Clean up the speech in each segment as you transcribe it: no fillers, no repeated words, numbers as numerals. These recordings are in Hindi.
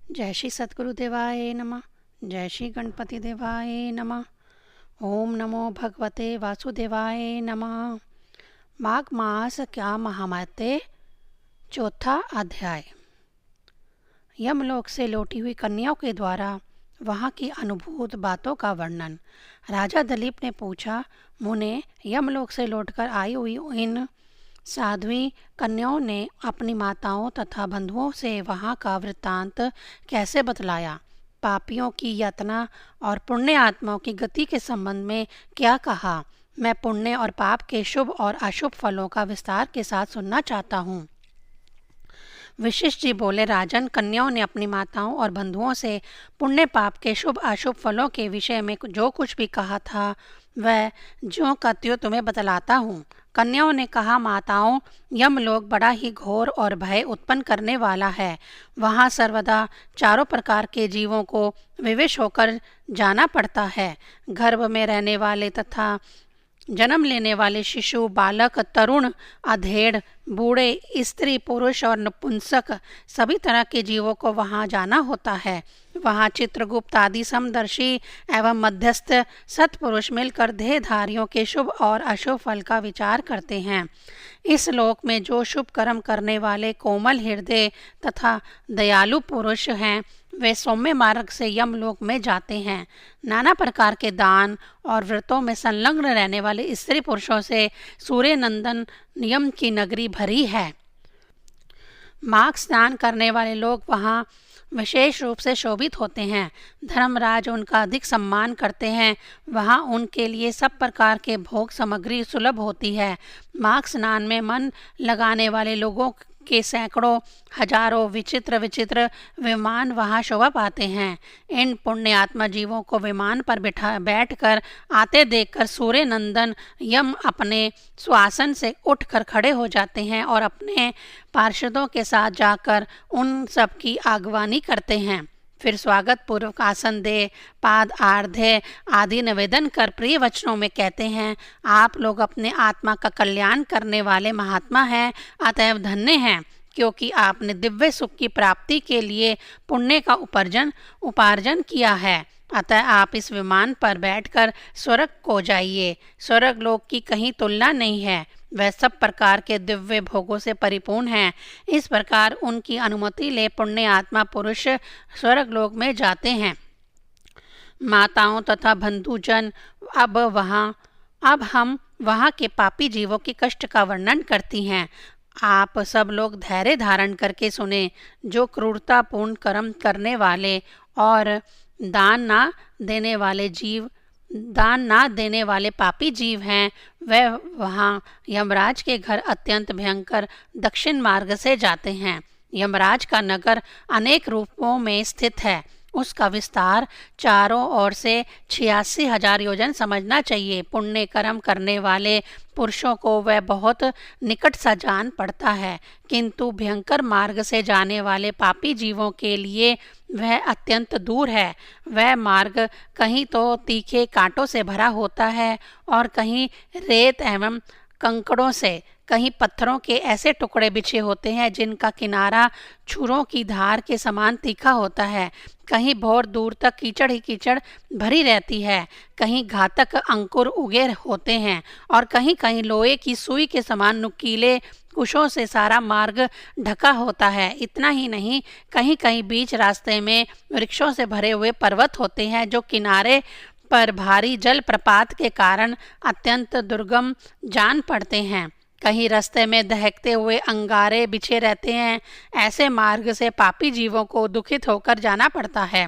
जय श्री सद्गुरु देवाय नमः। जय श्री गणपति देवाय नमः। ओम नमो भगवते वासुदेवाय नमः। माघ मास क्या महामते, चौथा अध्याय। यमलोक से लौटी हुई कन्याओं के द्वारा वहाँ की अनुभूत बातों का वर्णन। राजा दिलीप ने पूछा, मुने, यमलोक से लौटकर आई हुई इन साध्वी कन्याओं ने अपनी माताओं तथा बंधुओं से वहाँ का वृत्तांत कैसे बतलाया? पापियों की यातना और पुण्य आत्माओं की गति के संबंध में क्या कहा? मैं पुण्य और पाप के शुभ और अशुभ फलों का विस्तार के साथ सुनना चाहता हूँ। वशिष्ठ जी बोले, राजन, कन्याओं ने अपनी माताओं और बंधुओं से पुण्य पाप के शुभ अशुभ फलों के विषय में जो कुछ भी कहा था वह ज्यों का त्यों तुम्हें बतलाता हूँ। कन्याओं ने कहा, माताओं, यमलोक बड़ा ही घोर और भय उत्पन्न करने वाला है। वहाँ सर्वदा चारों प्रकार के जीवों को विवश होकर जाना पड़ता है। गर्भ में रहने वाले तथा जन्म लेने वाले शिशु, बालक, तरुण, अधेड़, बूढ़े, स्त्री, पुरुष और नपुंसक सभी तरह के जीवों को वहाँ जाना होता है। वहाँ चित्रगुप्त आदि समदर्शी एवं मध्यस्थ सत्पुरुष मिलकर देहधारियों के शुभ और अशुभ फल का विचार करते हैं। इस लोक में जो शुभ कर्म करने वाले कोमल हृदय तथा दयालु पुरुष हैं वे सौम्य मार्ग से यमलोक में जाते हैं। नाना प्रकार के दान और व्रतों में संलग्न रहने वाले स्त्री पुरुषों से सूर्य नंदन यम की नगरी भरी है। माघ स्नान करने वाले लोग वहाँ विशेष रूप से शोभित होते हैं। धर्मराज उनका अधिक सम्मान करते हैं। वहाँ उनके लिए सब प्रकार के भोग सामग्री सुलभ होती है। माघ स्नान में मन लगाने वाले लोगों के सैकड़ों हजारों विचित्र विचित्र विमान वहाँ शोभा पाते हैं। इन पुण्यात्मा जीवों को विमान पर बैठकर आते देखकर सूर्य नंदन यम अपने स्वासन से उठकर खड़े हो जाते हैं और अपने पार्षदों के साथ जाकर उन सब की आगवानी करते हैं। फिर स्वागत पूर्वक आसन दे, पाद आर्ध्य आदि निवेदन कर प्रिय वचनों में कहते हैं, आप लोग अपने आत्मा का कल्याण करने वाले महात्मा हैं, अतएव धन्य हैं, क्योंकि आपने दिव्य सुख की प्राप्ति के लिए पुण्य का उपार्जन किया है। अतः आप इस विमान पर बैठकर स्वर्ग को जाइए। स्वर्ग लोक की कहीं तुलना नहीं है, वह सब प्रकार के दिव्य भोगों से परिपूर्ण है। इस प्रकार उनकी अनुमति ले पुण्य आत्मा पुरुष स्वर्ग लोक में जाते हैं। माताओं तथा बंधुजन अब हम वहाँ के पापी जीवों के कष्ट का वर्णन करती हैं। आप सब लोग धैर्य धारण करके सुने। जो क्रूरतापूर्ण कर्म करने वाले और दान ना देने वाले पापी जीव हैं वह वहाँ यमराज के घर अत्यंत भयंकर दक्षिण मार्ग से जाते हैं। यमराज का नगर अनेक रूपों में स्थित है। उसका विस्तार चारों ओर से 86,000 योजन समझना चाहिए। पुण्य कर्म करने वाले पुरुषों को वह बहुत निकट सा जान पड़ता है, किंतु भयंकर मार्ग से जाने वाले पापी जीवों के लिए वह अत्यंत दूर है। वह मार्ग कहीं तो तीखे कांटों से भरा होता है और कहीं रेत एवं कंकड़ों से, कहीं पत्थरों के ऐसे टुकड़े बिछे होते हैं जिनका किनारा छुरों की धार के समान तीखा होता है। कहीं बहुत दूर तक कीचड़ ही कीचड़ भरी रहती है, कहीं घातक अंकुर उगे होते हैं और कहीं कहीं लोहे की सुई के समान नुकीले कुशों से सारा मार्ग ढका होता है। इतना ही नहीं, कहीं कहीं बीच रास्ते में वृक्षों से भरे हुए पर्वत होते हैं जो किनारे पर भारी जल प्रपात के कारण अत्यंत दुर्गम जान पड़ते हैं। कहीं रास्ते में दहकते हुए अंगारे बिछे रहते हैं। ऐसे मार्ग से पापी जीवों को दुखित होकर जाना पड़ता है।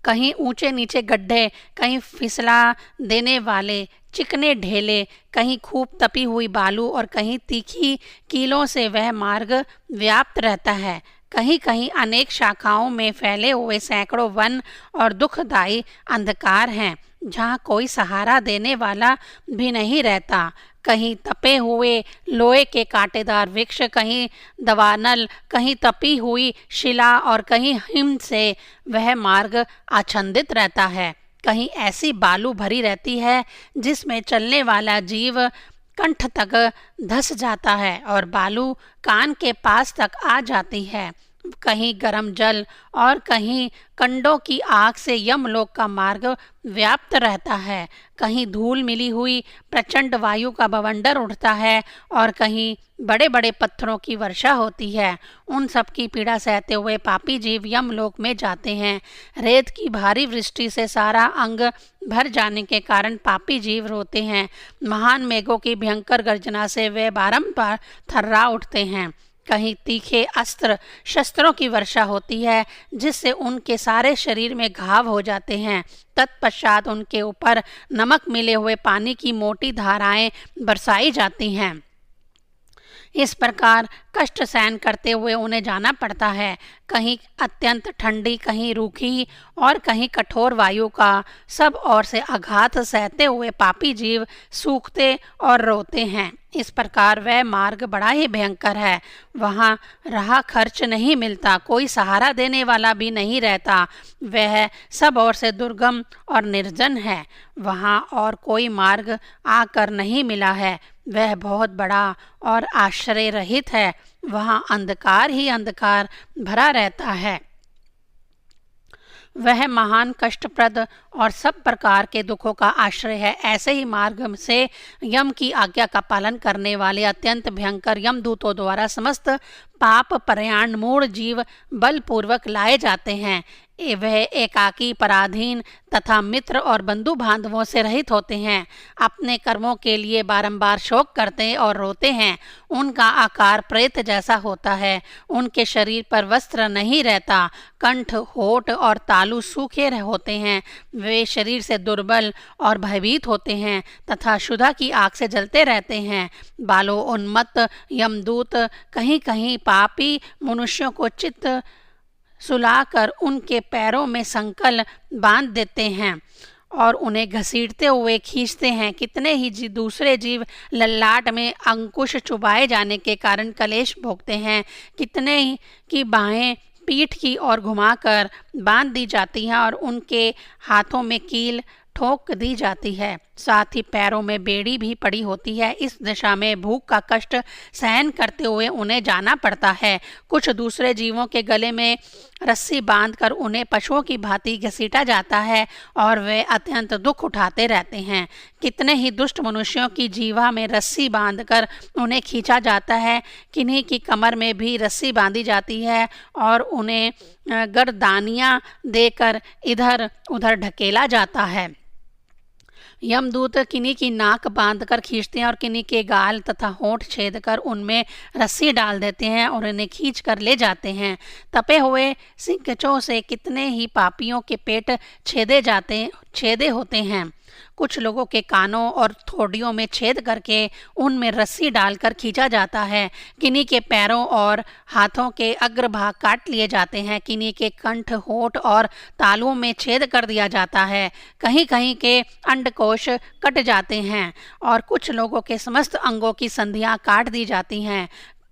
कहीं ऊंचे नीचे गड्ढे, कहीं फिसला देने वाले चिकने ढेले, कहीं खूब तपी हुई बालू और कहीं तीखी कीलों से वह मार्ग व्याप्त रहता है। कहीं कहीं अनेक शाखाओं में फैले हुए सैकड़ों वन और दुखदायी अंधकार हैं, जहाँ कोई सहारा देने वाला भी नहीं रहता। कहीं तपे हुए लोहे के कांटेदार वृक्ष, कहीं दवानल, कहीं तपी हुई शिला और कहीं हिम से वह मार्ग आच्छादित रहता है। कहीं ऐसी बालू भरी रहती है जिसमें चलने वाला जीव कंठ तक धंस जाता है और बालू कान के पास तक आ जाती है। कहीं गर्म जल और कहीं कंडों की आग से यमलोक का मार्ग व्याप्त रहता है। कहीं धूल मिली हुई प्रचंड वायु का बवंडर उठता है और कहीं बड़े बड़े पत्थरों की वर्षा होती है। उन सब की पीड़ा सहते हुए पापी जीव यमलोक में जाते हैं। रेत की भारी वृष्टि से सारा अंग भर जाने के कारण पापी जीव रोते हैं। महान मेघों की भयंकर गर्जना से वे बारंबार थर्रा उठते हैं। कहीं तीखे अस्त्र शस्त्रों की वर्षा होती है जिससे उनके सारे शरीर में घाव हो जाते हैं। तत्पश्चात उनके ऊपर नमक मिले हुए पानी की मोटी धाराएं बरसाई जाती हैं। इस प्रकार कष्ट सहन करते हुए उन्हें जाना पड़ता है। कहीं अत्यंत ठंडी, कहीं रूखी और कहीं कठोर वायु का सब ओर से आघात सहते हुए पापी जीव सूखते और रोते हैं। इस प्रकार वह मार्ग बड़ा ही भयंकर है। वहाँ राह खर्च नहीं मिलता, कोई सहारा देने वाला भी नहीं रहता। वह सब ओर से दुर्गम और निर्जन है। वहाँ और कोई मार्ग आकर नहीं मिला है। वह बहुत बड़ा और आश्रय रहित है। वहाँ अंधकार ही अंधकार भरा रहता है। वह महान कष्टप्रद और सब प्रकार के दुखों का आश्रय है। ऐसे ही मार्ग से यम की आज्ञा का पालन करने वाले अत्यंत भयंकर यमदूतों द्वारा समस्त पाप प्रयाण मूढ़ जीव बलपूर्वक लाए जाते हैं। वह एकाकी, पराधीन तथा मित्र और बंधु बांधवों से रहित होते हैं। अपने कर्मों के लिए बारंबार शोक करते और रोते हैं। उनका आकार प्रेत जैसा होता है। उनके शरीर पर वस्त्र नहीं रहता। कंठ, होठ और तालू सूखे होते हैं। वे शरीर से दुर्बल और भयभीत होते हैं तथा क्षुधा की आग से जलते रहते हैं। बालो उन्मत्त यमदूत कहीं कहीं पापी मनुष्यों को चित्त सुलाकर उनके पैरों में संकल बांध देते हैं और उन्हें घसीटते हुए खींचते हैं। कितने ही दूसरे जीव ललाट में अंकुश चुभाए जाने के कारण कलेश भोगते हैं। कितने ही की बाहें पीठ की ओर घुमाकर बांध दी जाती हैं और उनके हाथों में कील ठोक दी जाती है। साथ ही पैरों में बेड़ी भी पड़ी होती है। इस दशा में भूख का कष्ट सहन करते हुए उन्हें जाना पड़ता है। कुछ दूसरे जीवों के गले में रस्सी बांधकर उन्हें पशुओं की भांति घसीटा जाता है और वे अत्यंत दुख उठाते रहते हैं। कितने ही दुष्ट मनुष्यों की जीवा में रस्सी बांधकर उन्हें खींचा जाता है। किन्हीं की कमर में भी रस्सी बांधी जाती है और उन्हें गर्दानियां देकर इधर उधर ढकेला जाता है। यमदूत किन्हीं की नाक बांधकर खींचते हैं और किन्हीं के गाल तथा होंठ छेद कर उनमें रस्सी डाल देते हैं और उन्हें खींच कर ले जाते हैं। तपे हुए सिंकचों से कितने ही पापियों के पेट छेदे होते हैं। कुछ लोगों के कानों और थोड़ियों में छेद करके उनमें रस्सी डालकर खींचा जाता है। किन्हीं के पैरों और हाथों के अग्रभाग काट लिए जाते हैं। किन्हीं के कंठ, होठ और तालुओं में छेद कर दिया जाता है। कहीं कहीं के अंडकोश कट जाते हैं और कुछ लोगों के समस्त अंगों की संधियां काट दी जाती हैं।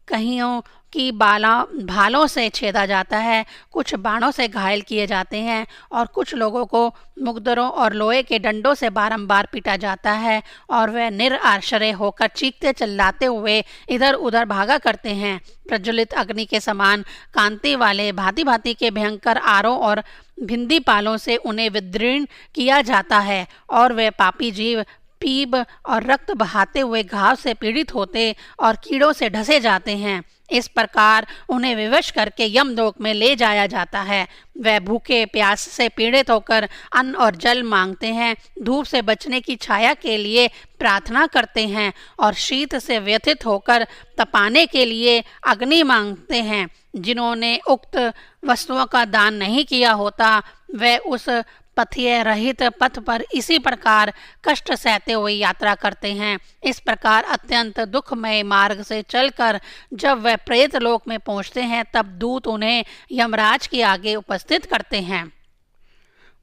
कईयों की भालों से छेदा जाता है। कुछ बाणों से घायल किए जाते हैं और कुछ लोगों को मुकदरों और लोहे के डंडों से बारंबार पीटा जाता है और वे निराश्रय होकर चीखते चिल्लाते हुए इधर उधर भागा करते हैं। प्रज्वलित अग्नि के समान कांति वाले भांति भांति के भयंकर आरों और भिंदी पालों से उन्हें विदीर्ण किया जाता है और वे पापी जीव पीप और रक्त बहाते हुए घाव से पीड़ित होते और कीड़ों से ढसे जाते हैं। इस प्रकार उन्हें विवश करके यमलोक में ले जाया जाता है। वह भूखे प्यास से पीड़ित होकर अन्न और जल मांगते हैं, धूप से बचने की छाया के लिए प्रार्थना करते हैं और शीत से व्यथित होकर तपाने के लिए अग्नि मांगते हैं। जिन्होंने उक्त वस्तुओं का दान नहीं किया होता वह उस पथ्य रहित पथ पर इसी प्रकार कष्ट सहते हुए यात्रा करते हैं। इस प्रकार अत्यंत दुखमय मार्ग से चलकर जब वह प्रेत लोक में पहुंचते हैं तब दूत उन्हें यमराज के आगे उपस्थित करते हैं।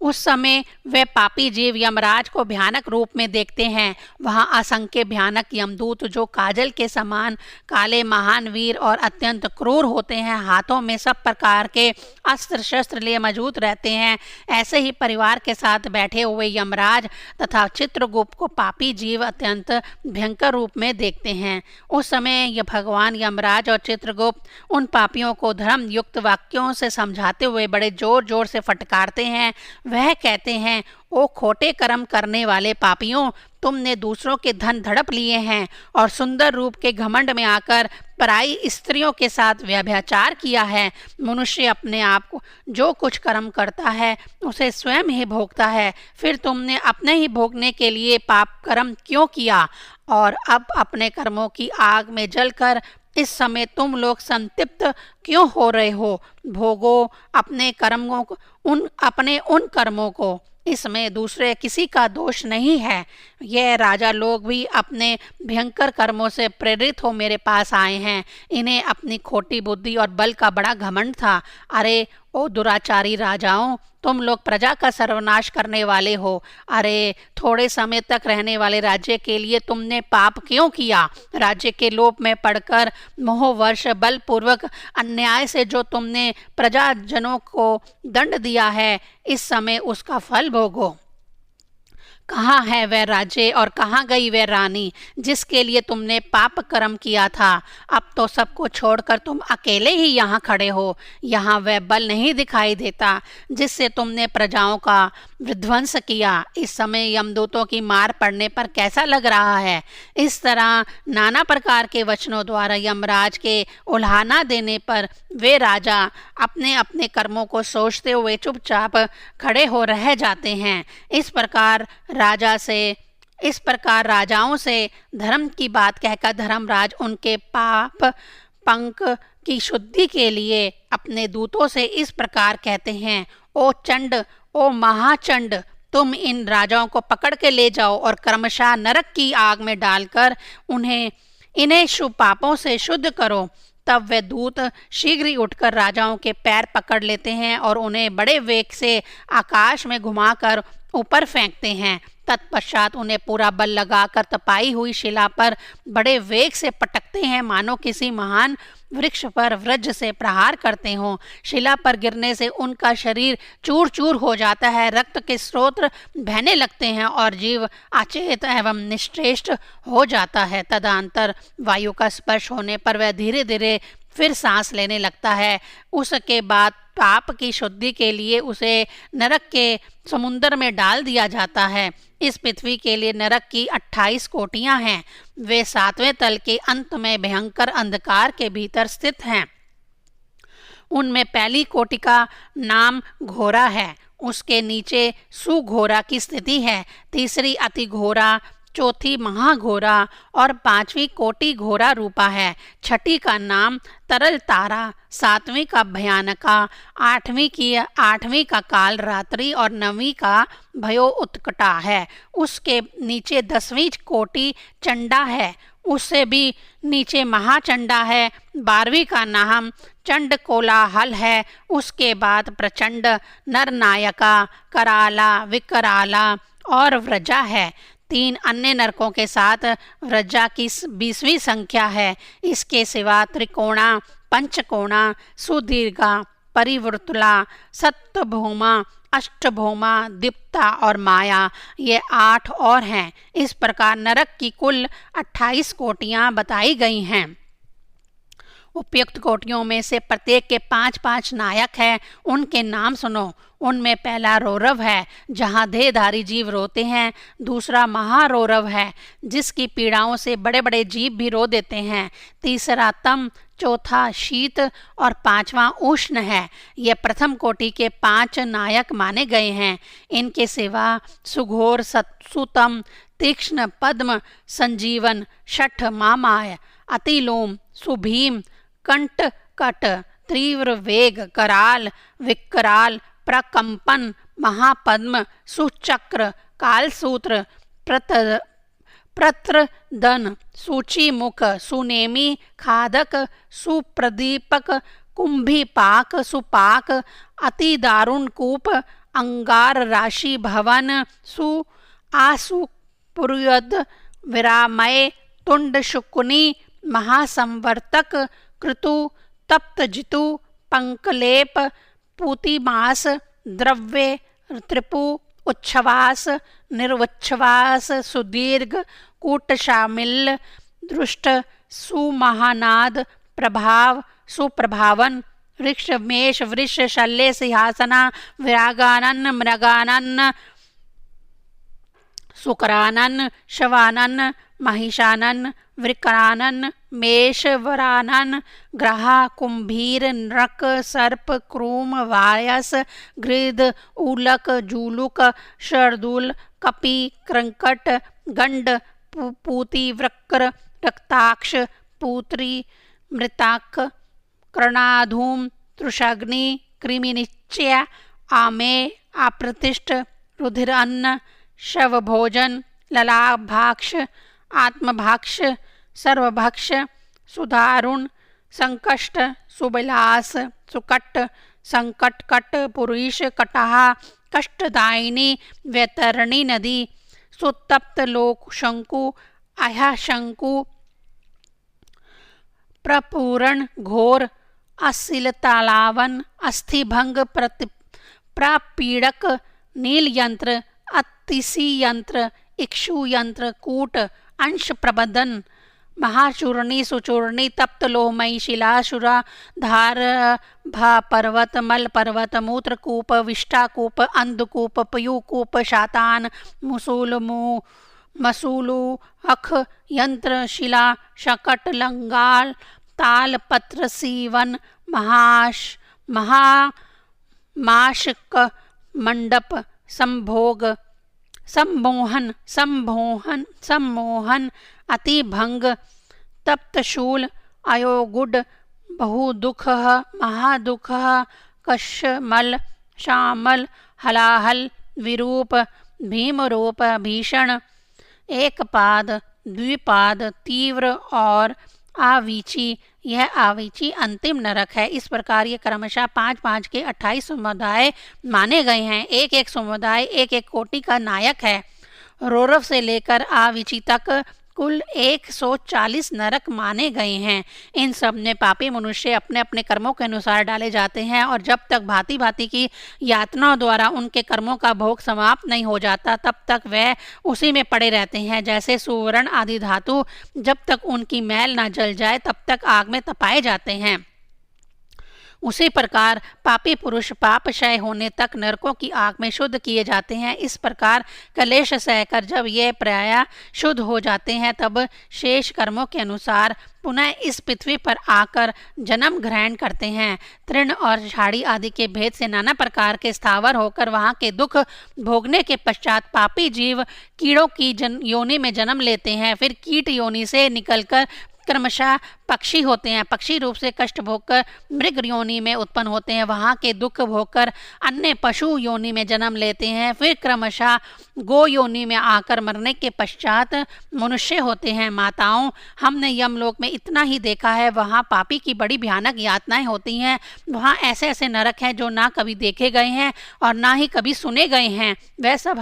उस समय वे पापी जीव यमराज को भयानक रूप में देखते हैं। वहाँ असंख्य भयानक यमदूत जो काजल के समान काले, महान वीर और अत्यंत क्रूर होते हैं, हाथों में सब प्रकार के अस्त्र शस्त्र लिए मौजूद रहते हैं। ऐसे ही परिवार के साथ बैठे हुए यमराज तथा चित्रगुप्त को पापी जीव अत्यंत भयंकर रूप में देखते हैं। उस समय यह भगवान यमराज और चित्रगुप्त उन पापियों को धर्म युक्त वाक्यों से समझाते हुए बड़े जोर जोर से फटकारते हैं। वह कहते हैं, ओ खोटे कर्म करने वाले पापियों, तुमने दूसरों के धन धड़प लिए हैं और सुंदर रूप के घमंड में आकर पराई स्त्रियों के साथ व्यभिचार किया है। मनुष्य अपने आप को जो कुछ कर्म करता है उसे स्वयं ही भोगता है। फिर तुमने अपने ही भोगने के लिए पाप कर्म क्यों किया और अब अपने कर्मों की आग में जलकर इस समय तुम लोग संतृप्त क्यों हो रहे हो? भोगो अपने कर्मों को, अपने उन कर्मों को, इसमें दूसरे किसी का दोष नहीं है। यह राजा लोग भी अपने भयंकर कर्मों से प्रेरित हो मेरे पास आए हैं। इन्हें अपनी खोटी बुद्धि और बल का बड़ा घमंड था। अरे ओ दुराचारी राजाओं, तुम लोग प्रजा का सर्वनाश करने वाले हो। अरे थोड़े समय तक रहने वाले राज्य के लिए तुमने पाप क्यों किया? राज्य के लोभ में पड़कर मोहवर्ष बलपूर्वक अन्याय से जो तुमने प्रजाजनों को दंड दिया है, इस समय उसका फल भोगो। कहाँ है वह राज्य और कहाँ गई वह रानी जिसके लिए तुमने पाप कर्म किया था? अब तो सबको छोड़कर तुम अकेले ही यहाँ खड़े हो। यहाँ वह बल नहीं दिखाई देता जिससे तुमने प्रजाओं का विध्वंस किया। इस समय यमदूतों की मार पड़ने पर कैसा लग रहा है? इस तरह नाना प्रकार के वचनों द्वारा यमराज के उल्हाना देने पर वे राजा अपने अपने कर्मों को सोचते हुए चुपचाप खड़े हो रह जाते हैं। इस प्रकार राजाओं से धर्म की बात कहकर धर्मराज उनके पाप पंक की शुद्धि के लिए अपने दूतों से इस प्रकार कहते हैं, ओ चंड, ओ महाचंड, तुम इन राजाओं को पकड़ के ले जाओ और क्रमशः नरक की आग में डालकर इन्हें शुभ पापों से शुद्ध करो। तब वे दूत शीघ्र ही उठकर राजाओं के पैर पकड़ लेते हैं और उन्हें बड़े वेग से आकाश में घुमाकर ऊपर फेंकते हैं। तत्पश्चात उन्हें पूरा बल लगाकर तपाई हुई शिला पर बड़े वेग से पटकते हैं, मानो किसी महान वृक्ष पर वज्र से प्रहार करते हों। शिला पर गिरने से उनका शरीर चूर चूर हो जाता है, रक्त के स्रोत बहने लगते हैं और जीव अचेत एवं निश्चेष्ट हो जाता है। तदंतर वायु का स्पर्श होने पर वह धीरे धीरे फिर सांस लेने लगता है। उसके बाद पाप की शुद्धि के लिए उसे नरक के समुद्र में डाल दिया जाता है। इस पृथ्वी के लिए नरक की 28 कोटियां हैं। वे 7वें तल के अंत में भयंकर अंधकार के भीतर स्थित हैं। उनमें पहली कोटि का नाम घोरा है, उसके नीचे सुघोरा की स्थिति है, तीसरी अति घोरा, चौथी महाघोरा और 5वीं कोटि घोरा रूपा है। छठी का नाम तरल तारा, 7वीं का भयानका, 8वीं का काल रात्रि और 9वीं का भयो उत्कटा है। उसके नीचे 10वीं कोटि चंडा है, उससे भी नीचे महाचंडा है। 12वीं का नाम चंड कोलाहल है। उसके बाद प्रचंड, नरनायका, कराला, विकराला और व्रजा है। 3 अन्य नरकों के साथ व्रजा की 20वीं संख्या है। इसके सिवा त्रिकोणा, पंचकोणा, सुदीर्घा, परिवर्तुला, सप्तभौमा, अष्टभौमा, दीप्ता और माया, ये 8 और हैं। इस प्रकार नरक की कुल 28 कोटियां बताई गई हैं। उपयुक्त कोटियों में से प्रत्येक के 5-5 नायक हैं। उनके नाम सुनो। उनमें पहला रौरव है, जहाँ देहधारी जीव रोते हैं। दूसरा महारौरव है, जिसकी पीड़ाओं से बड़े बड़े जीव भी रो देते हैं। तीसरा तम, चौथा शीत और 5वां उष्ण है। ये प्रथम कोटि के 5 नायक माने गए हैं। इनके सिवा सुघोर, सुतम, तीक्ष्ण, पद्म, संजीवन, शठ, मामाय, अतिलोम, सुभीम, कंटकट, तीव्र वेग, कराल, विकराल, प्रकंपन, महापद्म, सुचक्र, कालसूत्र, प्रत्रदन, सूचीमुख, सुनेमी, खादक, सुप्रदीपक, कुंभीपाक, सुपाक, अति दारुण कूप, अंगार राशि भवन सु आसु पुरुयद विरामय तुंड शुकुनी महासंवर्तक कृतु तप्त जितु पंकलेप पूतिमास द्रव्य त्रिपु उच्छ्वास निर्वच्छ्वास सुदीर्घ कूटशामिल दृष्ट सुमहानाद प्रभाव सुप्रभावन वृक्ष मेष वृष शल्य सिंहासना विरागानन मृगानन सुकरानन शवानन महिषानन वृकरानन मेषवरानन ग्रहा कुंभीर नृक सर्प क्रूम वायस गृध उलक जूलुक शर्दूल कपि क्रंकट गंड पूति वृक्र रक्ताक्ष पूत्री मृताक कर्णाधूम तृषाग्नि कृमिनिश्चय आमे अप्रतिष्ठ रुधिर अन्न शवभोजन ललाभाक्ष आत्मभाक्ष सर्वभक्ष सुदारुण संकष्ट सुबिलास सुकट संकटकट पुरुष कटह कष्टदायिनी वैतरणी नदी सुतप्त लोक शंकु अह शंकु प्रपूरण घोर असिल तालावन अस्थिभंग प्रपीड़क नील यंत्र अतिसी यंत्र इक्षु यंत्र कूट अंश प्रबंधन महाचूर्णी सुचूर्णी तप्त लोहमयी शिलाशुरा धार भा पर्वत मल पर्वत मूत्रकूप विष्टाकूप अंधकूप पयुकूप शातान मुसूल मसूलु अख यंत्र शिला शकट लंगाल ताल पत्र सीवन महामाशक मंडप संभोग सम्मोहन सम्मोहन सम्मोहन अतिभंग तप्तशूल अयोगुड बहुदुख महादुख कशमल श्यामल हलाहल विरूप भीमरूप भीषण एक पाद द्विपाद तीव्र और आवीची। यह आवीची अंतिम नरक है। इस प्रकार ये क्रमशः 5-5 के 28 समुदाय माने गए हैं। एक एक समुदाय एक एक कोटि का नायक है। रौरव से लेकर आवीची तक कुल 140 नरक माने गए हैं। इन सब में पापी मनुष्य अपने अपने कर्मों के अनुसार डाले जाते हैं और जब तक भांति भांति की यातनाओं द्वारा उनके कर्मों का भोग समाप्त नहीं हो जाता तब तक वह उसी में पड़े रहते हैं। जैसे सुवर्ण आदि धातु जब तक उनकी मैल ना जल जाए तब तक आग में तपाए जाते हैं, उसी प्रकार पापी पुरुष पाप क्षय होने तक नरकों की आग में शुद्ध किए जाते हैं। इस प्रकार कलेश सहकर जब ये प्राय शुद्ध हो जाते हैं तब शेष कर्मों के अनुसार पुनः इस पृथ्वी पर आकर जन्म ग्रहण करते हैं। तृण और झाड़ी आदि के भेद से नाना प्रकार के स्थावर होकर वहाँ के दुख भोगने के पश्चात पापी जीव कीड़ों की योनि में जन्म लेते हैं। फिर कीट योनि से निकलकर क्रमशः पक्षी होते हैं। पक्षी रूप से कष्ट भोगकर मृग योनि में उत्पन्न होते हैं। वहाँ के दुख भोगकर अन्य पशु योनि में जन्म लेते हैं। फिर क्रमशः गो योनि में आकर मरने के पश्चात मनुष्य होते हैं। माताओं, हमने यमलोक में इतना ही देखा है। वहाँ पापी की बड़ी भयानक यातनाएं होती हैं। वहाँ ऐसे ऐसे नरक हैं जो ना कभी देखे गए हैं और ना ही कभी सुने गए हैं। वह सब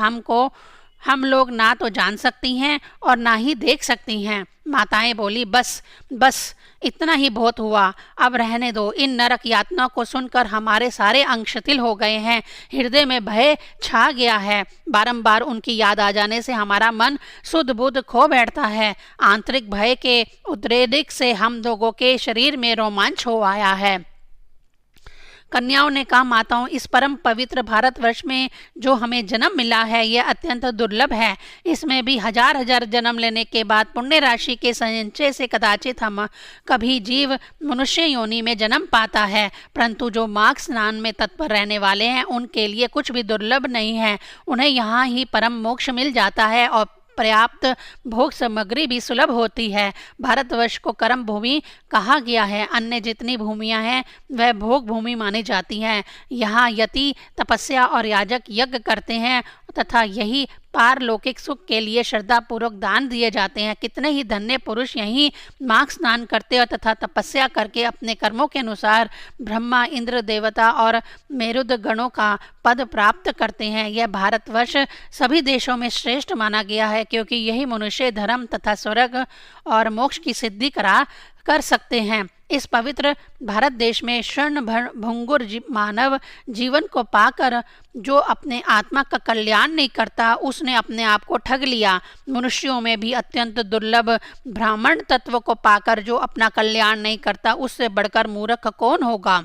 हम लोग ना तो जान सकती हैं और ना ही देख सकती हैं। माताएं बोली, बस बस इतना ही बहुत हुआ, अब रहने दो। इन नरक यातनाओं को सुनकर हमारे सारे अंग शिथिल हो गए हैं, हृदय में भय छा गया है। बारंबार उनकी याद आ जाने से हमारा मन सुध बुध खो बैठता है। आंतरिक भय के उद्रेक से हम लोगों के शरीर में रोमांच हो आया है। कन्याओं ने कहा, माताओं, इस परम पवित्र भारतवर्ष में जो हमें जन्म मिला है यह अत्यंत दुर्लभ है। इसमें भी हजार हजार जन्म लेने के बाद पुण्य राशि के संचय से कदाचित हम कभी जीव मनुष्य योनि में जन्म पाता है। परंतु जो माघ स्नान में तत्पर रहने वाले हैं उनके लिए कुछ भी दुर्लभ नहीं है। उन्हें यहाँ ही परम मोक्ष मिल जाता है और पर्याप्त भोग सामग्री भी सुलभ होती है। भारतवर्ष को कर्म भूमि कहा गया है। अन्य जितनी भूमियां हैं वह भोग भूमि मानी जाती हैं। यहाँ यति तपस्या और याजक यज्ञ करते हैं तथा यही पारलौकिक सुख के लिए श्रद्धापूर्वक दान दिए जाते हैं। कितने ही धन्य पुरुष यहीं माघ स्नान करते और तथा तपस्या करके अपने कर्मों के अनुसार ब्रह्मा, इंद्र, देवता और मेरुद गणों का पद प्राप्त करते हैं। यह भारतवर्ष सभी देशों में श्रेष्ठ माना गया है, क्योंकि यही मनुष्य धर्म तथा स्वर्ग और मोक्ष की सिद्धि कर सकते हैं। इस पवित्र भारत देश में क्षण भंगुर मानव जीवन को पाकर जो अपने आत्मा का कल्याण नहीं करता, उसने अपने आप को ठग लिया। मनुष्यों में भी अत्यंत दुर्लभ ब्राह्मण तत्व को पाकर जो अपना कल्याण नहीं करता, उससे बढ़कर मूर्ख कौन होगा।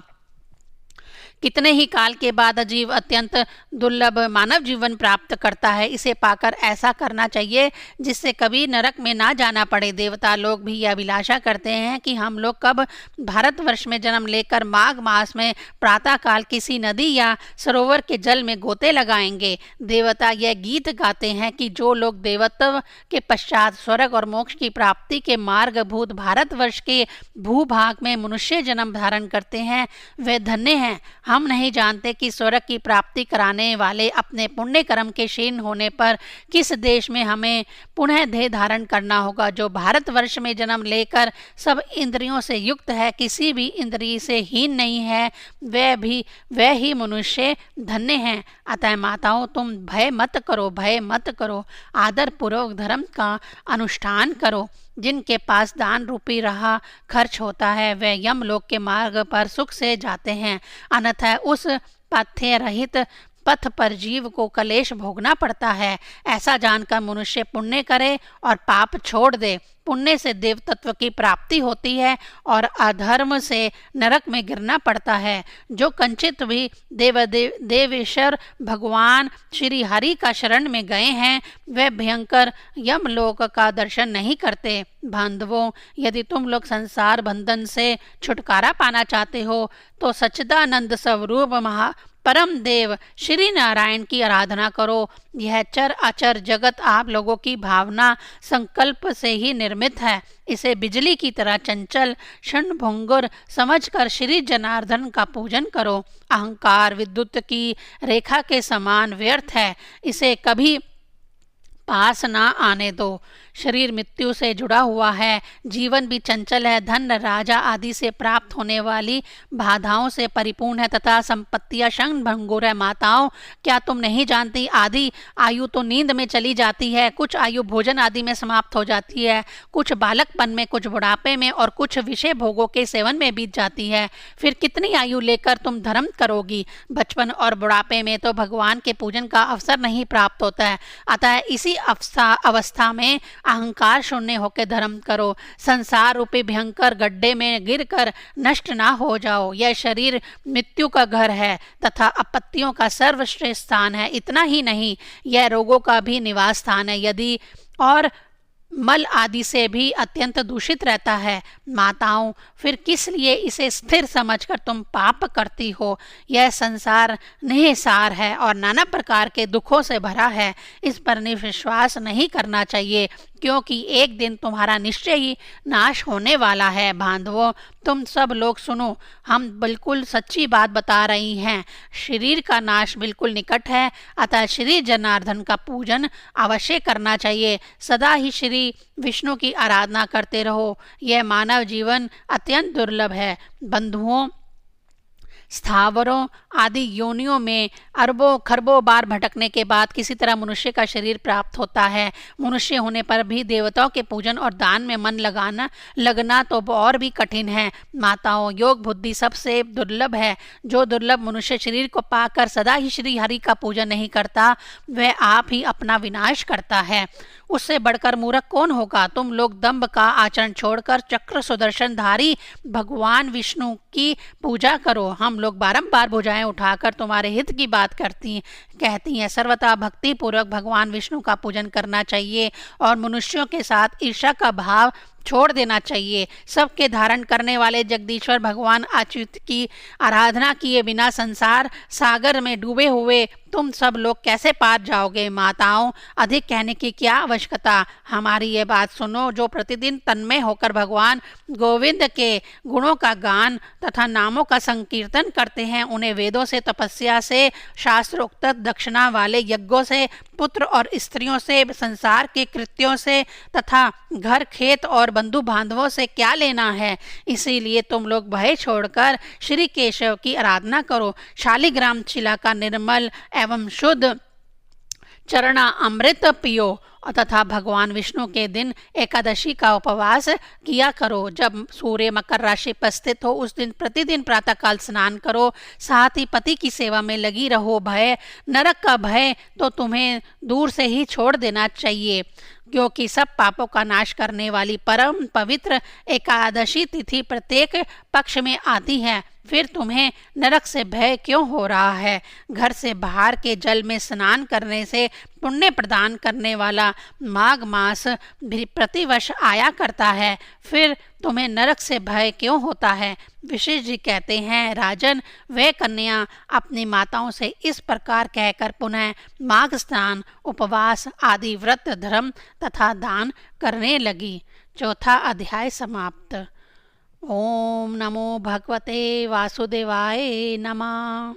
कितने ही काल के बाद जीव अत्यंत दुर्लभ मानव जीवन प्राप्त करता है। इसे पाकर ऐसा करना चाहिए जिससे कभी नरक में ना जाना पड़े। देवता लोग भी यह अभिलाषा करते हैं कि हम लोग कब भारतवर्ष में जन्म लेकर माघ मास में प्रातः काल किसी नदी या सरोवर के जल में गोते लगाएंगे। देवता यह गीत गाते हैं कि जो लोग देवत्व के पश्चात स्वर्ग और मोक्ष की प्राप्ति के मार्गभूत भारतवर्ष के भूभाग में मनुष्य जन्म धारण करते हैं, वे धन्य हैं। हम नहीं जानते कि स्वर्ग की प्राप्ति कराने वाले अपने पुण्य कर्म के क्षीण होने पर किस देश में हमें पुनः देह धारण करना होगा। जो भारतवर्ष में जन्म लेकर सब इंद्रियों से युक्त है, किसी भी इंद्रिय से हीन नहीं है, वह ही मनुष्य धन्य हैं। अतः माताओं, तुम भय मत करो, आदर पूर्वक धर्म का अनुष्ठान करो। जिनके पास दान रूपी राह खर्च होता है, वे यमलोक के मार्ग पर सुख से जाते हैं। अन्यथा उस पथ्य रहित पथ पर जीव को कलेश भोगना पड़ता है। ऐसा जानकर मनुष्य पुण्य करे और पाप छोड़ दे। पुण्य से देव तत्व की प्राप्ति होती है और अधर्म से नरक में गिरना पड़ता है। जो कंचित भी देवेश्वर भगवान श्री हरि का शरण में गए हैं, वे भयंकर यमलोक का दर्शन नहीं करते। बांधवों, यदि तुम लोग संसार बंधन से छुटकारा पाना चाहते हो तो सच्चिदानंद स्वरूप परम देव श्री नारायण की आराधना करो। यह चर अचर जगत आप लोगों की भावना संकल्प से ही निर्मित है। इसे बिजली की तरह चंचल क्षण भंगुर समझकर श्री जनार्दन का पूजन करो। अहंकार विद्युत की रेखा के समान व्यर्थ है, इसे कभी पास ना आने दो। शरीर मृत्यु से जुड़ा हुआ है, जीवन भी चंचल है, धन राजा आदि से प्राप्त होने वाली बाधाओं से परिपूर्ण है तथा संपत्तियां क्षण भंगुर है। माताओं, क्या तुम नहीं जानती, आधी आयु तो नींद में चली जाती है, कुछ आयु भोजन आदि में समाप्त हो जाती है, कुछ बालकपन में, कुछ बुढ़ापे में और कुछ विषय भोगों के सेवन में बीत जाती है। फिर कितनी आयु लेकर तुम धर्म करोगी। बचपन और बुढ़ापे में तो भगवान के पूजन का अवसर नहीं प्राप्त होता है। अतः इसी अवस्था में अहंकार शून्य होकर धर्म करो। संसार रूपी भयंकर गड्ढे में गिरकर नष्ट ना हो जाओ। यह शरीर मृत्यु का घर है तथा आपत्तियों का सर्वश्रेष्ठ स्थान है। इतना ही नहीं, यह रोगों का भी निवास स्थान है, यदि और मल आदि से भी अत्यंत दूषित रहता है। माताओं, फिर किस लिए इसे स्थिर समझकर तुम पाप करती हो। यह संसार निहिसार है और नाना प्रकार के दुखों से भरा है। इस पर विश्वास नहीं करना चाहिए, क्योंकि एक दिन तुम्हारा निश्चय ही नाश होने वाला है। बांधवों, तुम सब लोग सुनो, हम बिल्कुल सच्ची बात बता रही हैं। शरीर का नाश बिल्कुल निकट है, अतः श्री जनार्दन का पूजन अवश्य करना चाहिए। सदा ही श्री विष्णु की आराधना करते रहो। यह मानव जीवन अत्यंत दुर्लभ है। बंधुओं, स्थावरों आदि योनियों में अरबों खरबों बार भटकने के बाद किसी तरह मनुष्य का शरीर प्राप्त होता है। मनुष्य होने पर भी देवताओं के पूजन और दान में मन लगना तो और भी कठिन है। माताओं, योग बुद्धि सबसे दुर्लभ है। जो दुर्लभ मनुष्य शरीर को पाकर सदा ही श्री हरि का पूजन नहीं करता, वह आप ही अपना विनाश करता है। उससे बढ़कर मूर्ख कौन होगा। तुम लोग दंभ का आचरण छोड़कर चक्र सुदर्शनधारी भगवान विष्णु की पूजा करो। हम लोग बारंबार भुजाएं उठाकर तुम्हारे हित की बात कहती हैं। सर्वथा भक्ति पूर्वक भगवान विष्णु का पूजन करना चाहिए और मनुष्यों के साथ ईर्ष्या का भाव छोड़ देना चाहिए। सबके धारण करने वाले जगदीश्वर भगवान अच्युत की आराधना किए बिना संसार सागर में डूबे हुए तुम सब लोग कैसे पार जाओगे। माताओं, अधिक कहने की क्या आवश्यकता। हमारी ये बात सुनो। जो प्रतिदिन तन्मय होकर भगवान गोविंद के गुणों का गान तथा नामों का संकीर्तन करते हैं, उन्हें वेदों से, तपस्या से, शास्त्रोक्त दक्षिणा वाले यज्ञों से, पुत्र और स्त्रियों से, संसार के कृत्यों से तथा घर खेत और बंधु बांधवों से क्या लेना है। इसीलिए तुम लोग भय छोड़कर श्री केशव की आराधना करो। शालिग्राम शिला का निर्मल एवं शुद्ध चरणा अमृत पियो तथा भगवान विष्णु के दिन एकादशी का उपवास किया करो। जब सूर्य मकर राशि पर स्थित हो उस दिन प्रतिदिन प्रातःकाल स्नान करो। साथ ही पति की सेवा में लगी रहो। भय, नरक का भय तो तुम्हें दूर से ही छोड़ देना चाहिए, क्योंकि सब पापों का नाश करने वाली परम पवित्र एकादशी तिथि प्रत्येक पक्ष में आती है। फिर तुम्हें नरक से भय क्यों हो रहा है। घर से बाहर के जल में स्नान करने से पुण्य प्रदान करने वाला माघ मास भी प्रतिवर्ष आया करता है। फिर तुम्हें नरक से भय क्यों होता है। विशेष जी कहते हैं, राजन, वह कन्या अपनी माताओं से इस प्रकार कहकर पुनः माघ स्नान, उपवास आदि व्रत, धर्म तथा दान करने लगी। चौथा अध्याय समाप्त। ओम नमो भगवते वासुदेवाय नमः।